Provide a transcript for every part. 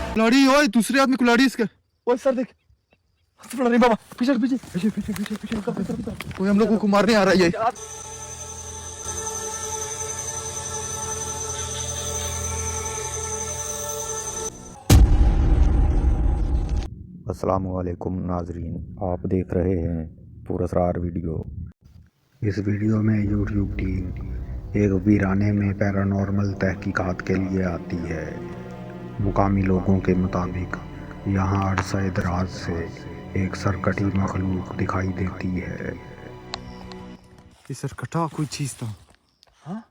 कुल्हाड़ी, ओए दूसरे आदमी कुल्हाड़ी इसके। ओए सर देख, नहीं बाबा, पीछे पीछे पीछे पीछे पीछे पीछे। कोई हम लोगों को मारने आ रहा है ये। अस्सलामुअलैकुम नाजरीन, आप देख रहे हैं पुरअसरार वीडियो। इस वीडियो में यूट्यूब टीम एक वीराने में पैरानॉर्मल तहकीकात के लिए आती है। मुकामी लोगों के मुताबिक यहाँ अरसा दराज से एक सरकटी मखलूक दिखाई देती है। ये सरकटा कोई चीज था। हाँ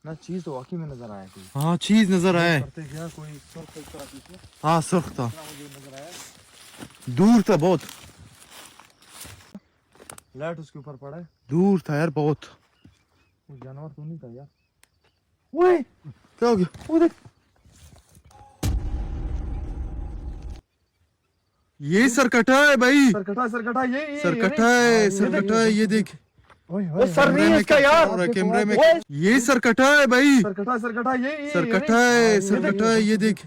ना, चीज तो वाकई में नजर आया कोई। हाँ चीज नजर आया। करते क्या कोई सुर्ख इस तरह पीछे हाँ सुर्ख था, मुझे नजर आया। दूर था बहुत, लाइट उसके ऊपर पड़ा है। दूर था यार बहुत। कोई जानवर तो नहीं था यार। ओए क्या हो गया? वो देख, ये सरकटा है भाई, सरकटा सरकटा ये सरकटा है, सरकटा है, ये देख। वो सर नहीं है इसका यार। कैमरे में ये सरकटा है भाई, सरकटा सरकटा ये सरकटा है, सरकटा है, ये देख।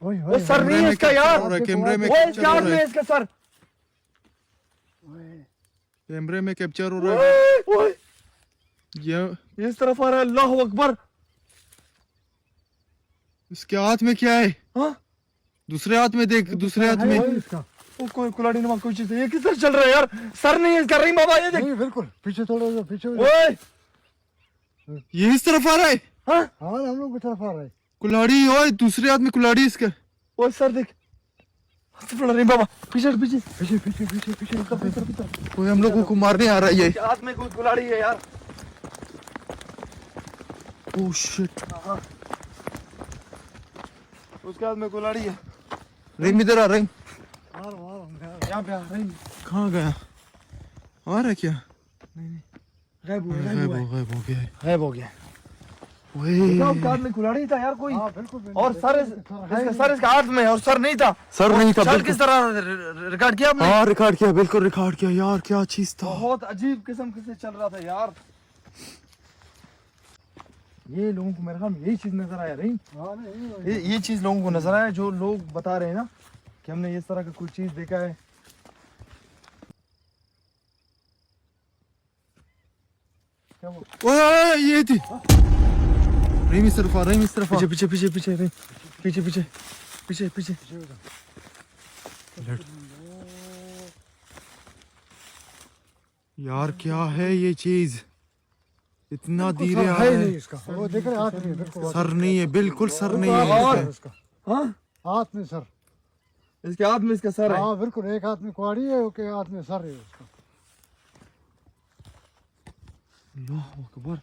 वो सर नहीं है इसका यार। कैमरे में ओए कैप्चर हो क्या रहा है है, इसका सर? कैमरे में कैप्चर हो रहा है। ओए ये इस तरफ आ रहा है। अल्लाह अकबर। इसके हाथ में क्या है? हाँ दूसरे हाथ में देख, दूसरे हाथ में। वो कोई कुलाड़ी नुमा कोई चीज है। ये किस तरह चल रहा है यार? सर नहीं है इसका। रहीम बाबा ये देख। बिल्कुल पीछे थोड़ा सा पीछे हो जाओ। ओए ये इस तरफ आ रहा है। हाँ हाँ हम लोग की तरफ आ रहा है। कुल्हाड़ी, ओए दूसरे हाथ में कुल्हाड़ी इसके। ओए सर देख, रहीम बाबा पीछे पीछे पीछे पीछे पीछे पीछे कोई हम लोगों को मारने आ रहा है ये। हाथ में कोई कुलाड़ी है यार। ओह शिट, उसके हाथ में कुलाड़ी है। रहीम इधर आ, रहीम यहाँ पे आ रहीम। कहाँ गया? आ रहा है क्या? गायब हुआ गायब हो गया है। गायब हो गया। ओए उसके हाथ में कुलाड़ी था यार कोई। हाँ बिल्कुल और सर इसका सर इसका हाथ में है और सर नहीं था। सर नहीं था, शॉट बिल्कुल। किस तरह रिकॉर्ड किया आपने? हाँ रिकॉर्ड किया, बिल्कुल रिकॉर्ड किया यार। क्या चीज था? बहुत अजीब किस्म से चल रहा था यार। ये लोगों को मेरे ख्याल में यही चीज नजर आया रही। ये चीज लोगों को नजर आया जो लोग बता रहे हैं ना कि हमने इस तरह का कोई चीज देखा है। क्या वो? ओए ये थी। रहीम इस तरफ आ, रहीम इस तरफ आ। पीछे पीछे पीछे पीछे पीछे पीछे पीछे पीछे यार क्या है ये चीज? इतना धीरे आ है रहा नहीं है। इसका। वो देख रहे हाथ में बिल्कुल सर नहीं है, बिल्कुल सर नहीं हाथ है में इसका। इसका। हाँ हाथ में सर। इसके हाथ में इसका सर है। हाँ बिल्कुल, एक हाथ में कुआड़ी है, एक हाथ में सर है उसका। अल्लाह अकबर।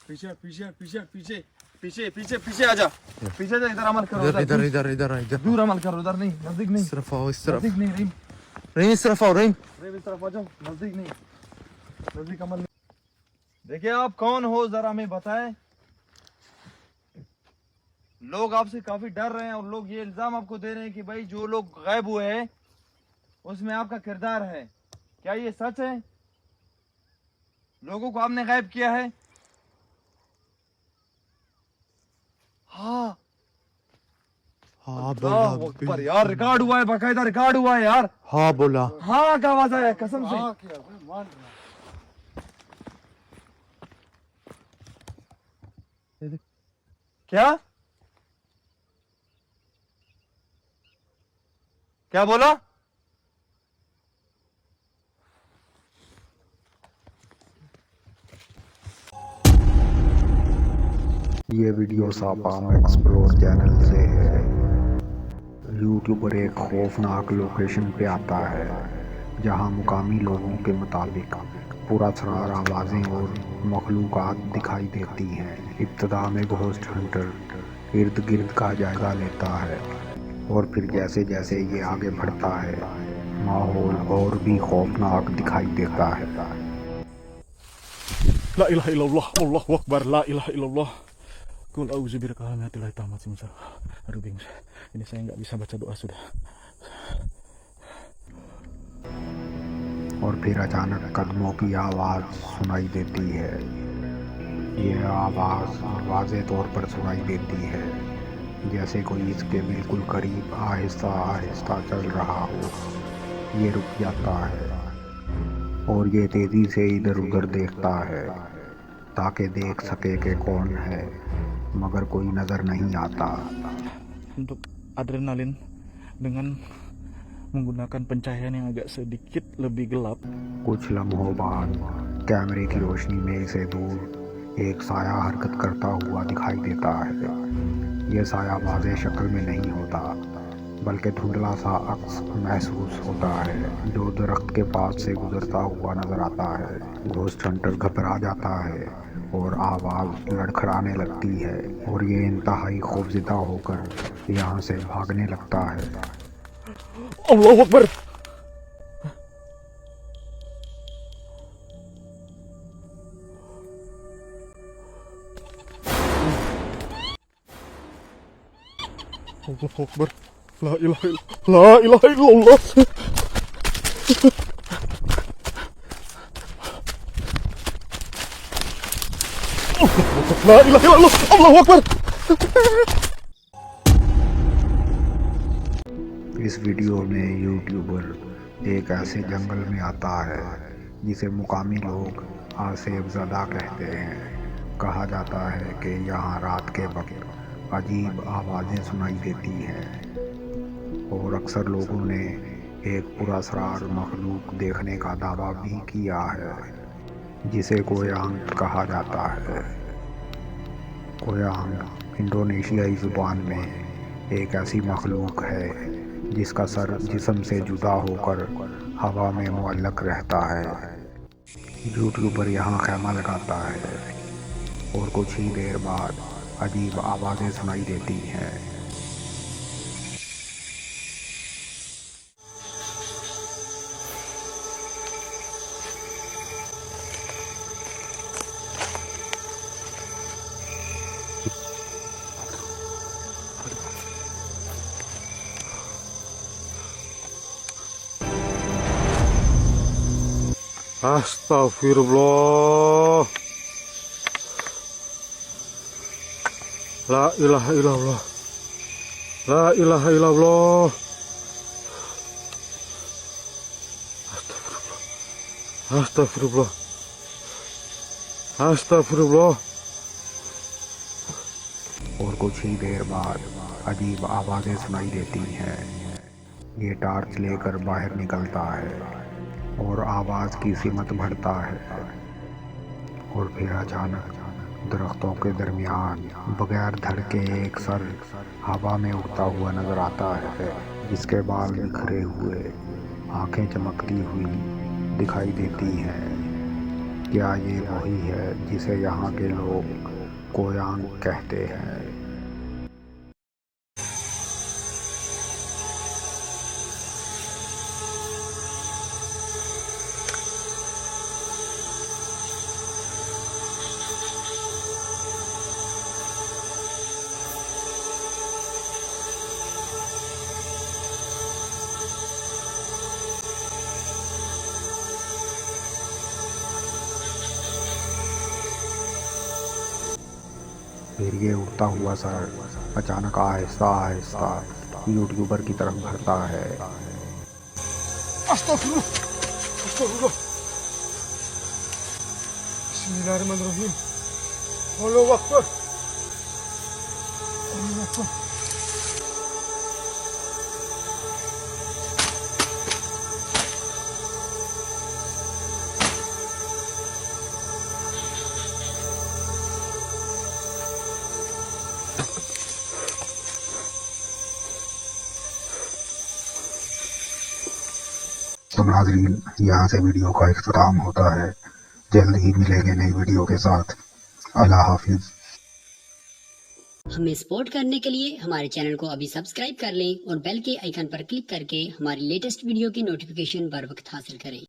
पीछे पीछे पीछे पीछे पीछे पीछे पीछे आजा। पीछे जा, इधर अमल करो। इधर इधर इधर इधर इधर दूर अमल करो, उधर नहीं, नजदीक नहीं। इस तरफ आओ, इस तरफ। नजदीक नहीं रहीम। रहीम इस तरफ आओ, रहीम। रहीम इस तरफ आ जाओ, नजदीक नहीं, नजदीक अमल नहीं। देखिए आप कौन हो जरा हमें बताएं। लोग आपसे काफी डर रहे हैं और लोग ये इल्जाम आपको दे रहे हैं कि भाई जो लोग गायब हुए हैं उसमें आपका किरदार है। क्या ये सच है? लोगों को आपने गायब किया है? हाँ हाँ अल्लाह बोला, अकबर यार, रिकॉर्ड हुआ है, बाकायदा रिकॉर्ड हुआ है यार। हाँ बोला। हाँ का आवाज आया कसम से। हाँ किया, मैं मान रहा हूँ। क्या क्या बोला? ये वीडियो सापाम एक्सप्लोर चैनल से है। यूट्यूबर एक खौफनाक लोकेशन पे आता है जहां मुकामी लोगों के मुताबिक पुरअसरार आवाज़ें और मखलूक़ात दिखाई देती हैं। इब्तिदा में घोस्ट हंटर इर्द गिर्द का जायज़ा लेता है और फिर जैसे जैसे ये आगे बढ़ता है माहौल और भी खौफनाक दिखाई देता है। La ilaha illallah, Allahu Akbar, la ilaha illallah. Kul auzubillahi min syaitonir rajim. Aduh bingung. Ini saya nggak bisa baca doa sudah. और फिर अचानक कदमों की आवाज़ सुनाई देती है। यह आवाज़ वाज़े तौर पर सुनाई देती है, जैसे कोई इसके बिल्कुल करीब आहिस्ता आहिस्ता चल रहा हो। ये रुक जाता है और ये तेज़ी से इधर उधर देखता है ताकि देख सके कि कौन है, मगर कोई नज़र नहीं आता। Untuk adrenalin dengan menggunakan pencahayaan yang agak sedikit lebih gelap. कुछ लम्हों बाद कैमरे की रोशनी में से दूर एक साया हरकत करता हुआ दिखाई देता है। यह साया वाज़े शक्ल में नहीं होता, बल्कि धुंधला सा अक्स महसूस होता है जो दरख्त के पास से गुजरता हुआ नजर आता है। घोस्ट हंटर घबरा जाता है और आवाज़ लड़खड़ाने लगती है और ये इंतहाई खौफज़दा होकर यहाँ से भागने लगता है। Allahu Akbar. Allahu Akbar. La ilaha illallah. La ilaha illallah. La ilaha illallah. Allahu Akbar. इस वीडियो में यूट्यूबर एक ऐसे जंगल में आता है जिसे मुकामी लोग आसेब ज़दा कहते हैं। कहा जाता है कि यहाँ रात के वक्त अजीब आवाज़ें सुनाई देती हैं और अक्सर लोगों ने एक पुरअसरार मखलूक देखने का दावा भी किया है जिसे गोयांग कहा जाता है। गोयांग इंडोनेशियाई ज़ुबान में एक ऐसी मखलूक है जिसका सर जिस्म से जुदा होकर हवा में मुअल्लक रहता है। यूट्यूबर यहाँ खैमा लगाता है और कुछ ही देर बाद अजीब आवाज़ें सुनाई देती हैं। Astagfirullah. La ilaha illallah. La ilaha illallah. Astagfirullah. Astagfirullah. और कुछ ही देर बाद अजीब आवाज़ें सुनाई देती हैं। ये टॉर्च लेकर बाहर निकलता है और आवाज़ की सिमत बढ़ता है और फिर अचानक दरख्तों के दरमियान बगैर धड़के एक सर हवा में उड़ता हुआ नजर आता है जिसके बाल बिखरे हुए, आंखें चमकती हुई दिखाई देती हैं। क्या ये वही है जिसे यहाँ के लोग गोयांग कहते हैं? फिर ये उड़ता हुआ सर अचानक आहिस्ता आहिस्ता यूट्यूबर की तरफ बढ़ता है। Astagfirullah. Astagfirullah. Bismillahirrahmanirrahim. Allahu Akbar. Allahu Akbar. तो नाज़रीन, यहाँ से वीडियो का इख्तिताम होता है। जल्द ही मिलेंगे नई वीडियो के साथ। अल्लाह हाफिज़। हमें सपोर्ट करने के लिए हमारे चैनल को अभी सब्सक्राइब कर लें और बेल के आइकन पर क्लिक करके हमारी लेटेस्ट वीडियो की नोटिफिकेशन बर वक्त हासिल करें।